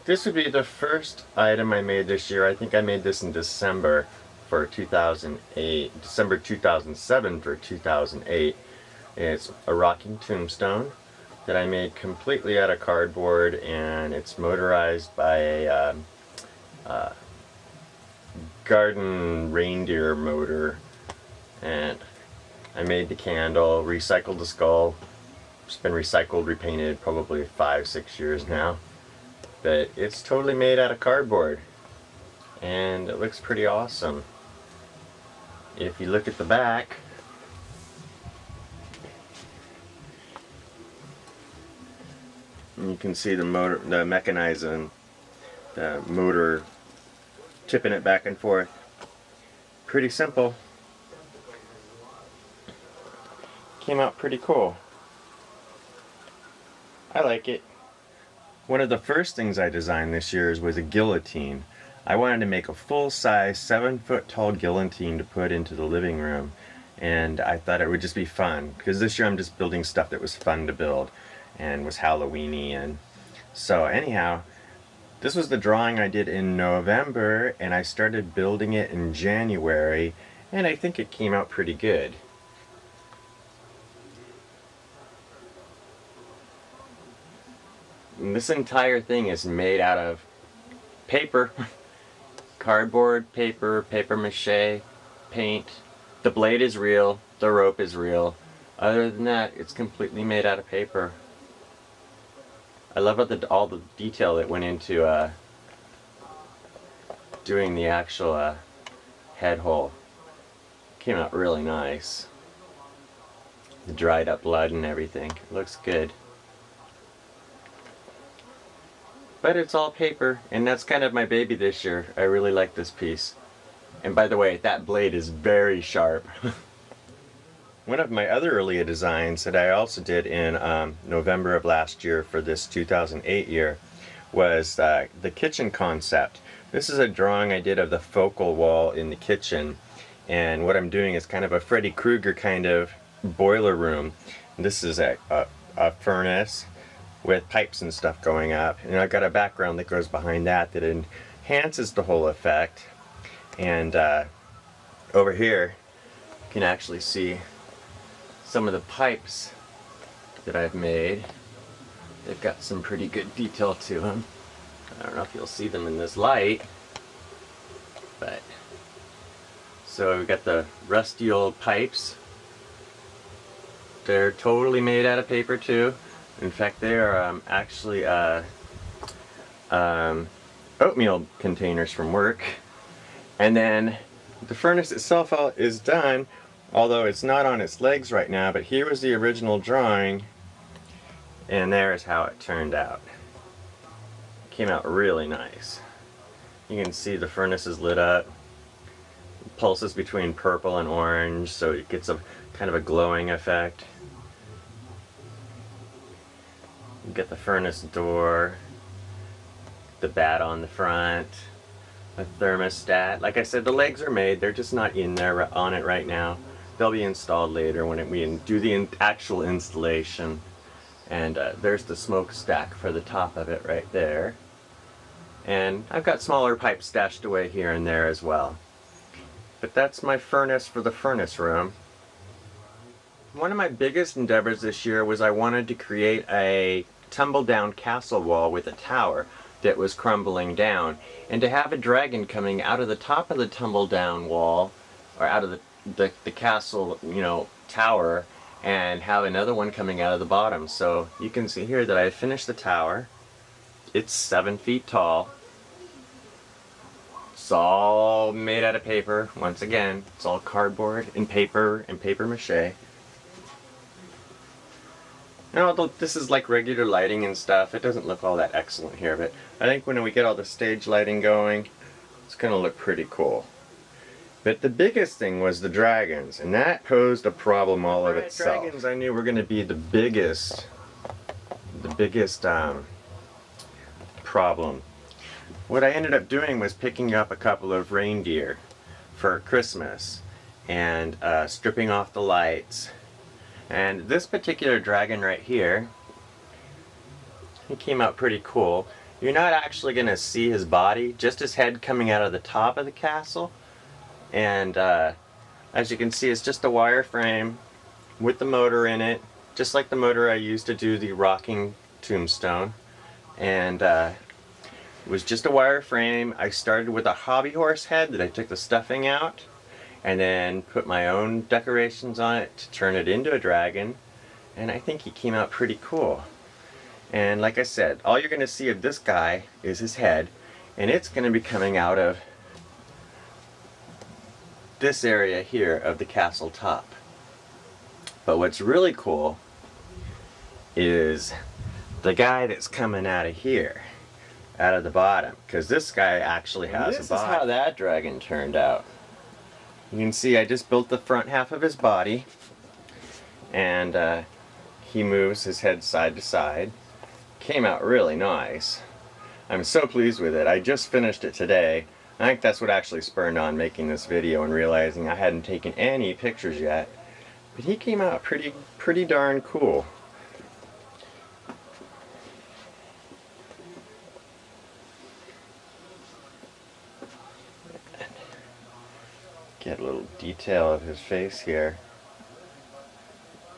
This would be the first item I made this year. I think I made this in December for 2008, December 2007 for 2008. It's a rocking tombstone that I made completely out of cardboard, and it's motorized by a garden reindeer motor. And I made the candle, recycled the skull. It's been recycled, repainted probably 5-6 years now. But it's totally made out of cardboard, and it looks pretty awesome. If you look at the back, you can see the motor, the mechanism, the motor tipping it back and forth. Pretty simple. Came out pretty cool. I like it. One of the first things I designed this year was a guillotine. I wanted to make a full-size 7-foot tall guillotine to put into the living room, and I thought it would just be fun because this year I'm just building stuff that was fun to build and was Halloweeny. And so anyhow, this was the drawing I did in November, and I started building it in January, and I think it came out pretty good. And this entire thing is made out of paper, cardboard, paper, paper mache, paint. The blade is real, the rope is real. Other than that, it's completely made out of paper. I love all the detail that went into doing the actual head hole. Came out really nice. The dried up blood and everything. It looks good. But it's all paper, and that's kind of my baby this year. I really like this piece. And by the way, that blade is very sharp. One of my other earlier designs that I also did in November of last year for this 2008 year was the kitchen concept. This is a drawing I did of the focal wall in the kitchen, and what I'm doing is kind of a Freddy Krueger kind of boiler room. This is a furnace with pipes and stuff going up, and I've got a background that goes behind that that enhances the whole effect. And over here you can actually see some of the pipes that I've made. They've got some pretty good detail to them. I don't know if you'll see them in this light, but so we've got the rusty old pipes. They're totally made out of paper too. In fact, they are actually oatmeal containers from work. And then the furnace itself is done, although it's not on its legs right now, but here was the original drawing, and there's how it turned out. It came out really nice. You can see the furnace is lit up, pulses between purple and orange, so it gets a kind of a glowing effect. You get the furnace door, the bat on the front, a thermostat. Like I said, the legs are made, they're just not in there on it right now. They'll be installed later when we do the actual installation. And there's the smokestack for the top of it right there. And I've got smaller pipes stashed away here and there as well. But that's my furnace for the furnace room. One of my biggest endeavors this year was I wanted to create a tumble-down castle wall with a tower that was crumbling down, and to have a dragon coming out of the top of the tumble-down wall, or out of the castle, you know, tower, and have another one coming out of the bottom. So you can see here that I finished the tower. It's 7 feet tall. It's all made out of paper. Once again, it's all cardboard and paper mache. And although this is like regular lighting and stuff, it doesn't look all that excellent here, but I think when we get all the stage lighting going, it's going to look pretty cool. But the biggest thing was the dragons, and that posed a problem all of itself. Dragons I knew were going to be the biggest problem. What I ended up doing was picking up a couple of reindeer for Christmas and stripping off the lights. And this particular dragon right here, he came out pretty cool. you're not actually going to see his body, just his head coming out of the top of the castle. And as you can see, it's just a wireframe with the motor in it, just like the motor I used to do the rocking tombstone. And it was just a wireframe. I started with a hobby horse head that I took the stuffing out, and then put my own decorations on it to turn it into a dragon. And I think he came out pretty cool. And like I said, all you're going to see of this guy is his head, and it's going to be coming out of this area here of the castle top. But what's really cool is the guy that's coming out of here, out of the bottom, because this guy actually has a body. This is how that dragon turned out. You can see I just built the front half of his body, and he moves his head side to side. Came out really nice. I'm so pleased with it. I just finished it today. I think that's what actually spurred on making this video and realizing I hadn't taken any pictures yet. But he came out pretty darn cool. Get a little detail of his face here.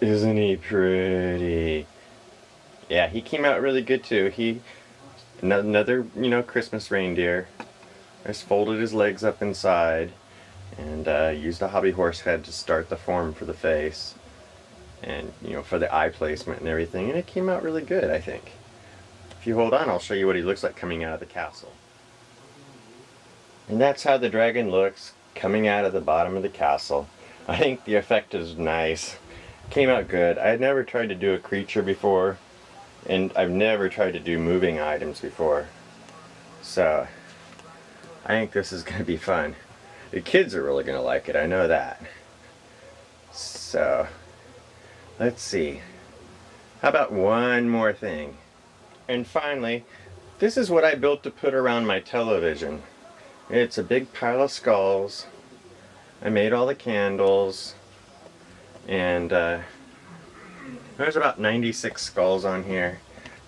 Isn't he pretty? Yeah, he came out really good too. Another, Christmas reindeer. I just folded his legs up inside and used a hobby horse head to start the form for the face. And, for the eye placement and everything. And it came out really good, I think. If you hold on, I'll show you what he looks like coming out of the castle. And that's how the dragon looks coming out of the bottom of the castle. I think the effect is nice. Came out good. I had never tried to do a creature before, and I've never tried to do moving items before. So I think this is going to be fun. The kids are really going to like it, I know that. So let's see. How about one more thing? And finally, this is what I built to put around my television. It's a big pile of skulls. I made all the candles, and there's about 96 skulls on here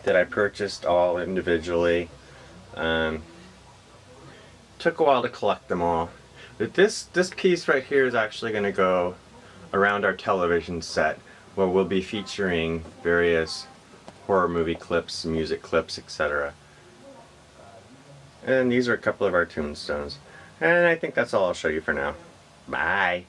that I purchased all individually. Took a while to collect them all. But this piece right here is actually going to go around our television set, where we'll be featuring various horror movie clips, music clips, etc. And these are a couple of our tombstones. And I think that's all I'll show you for now. Bye!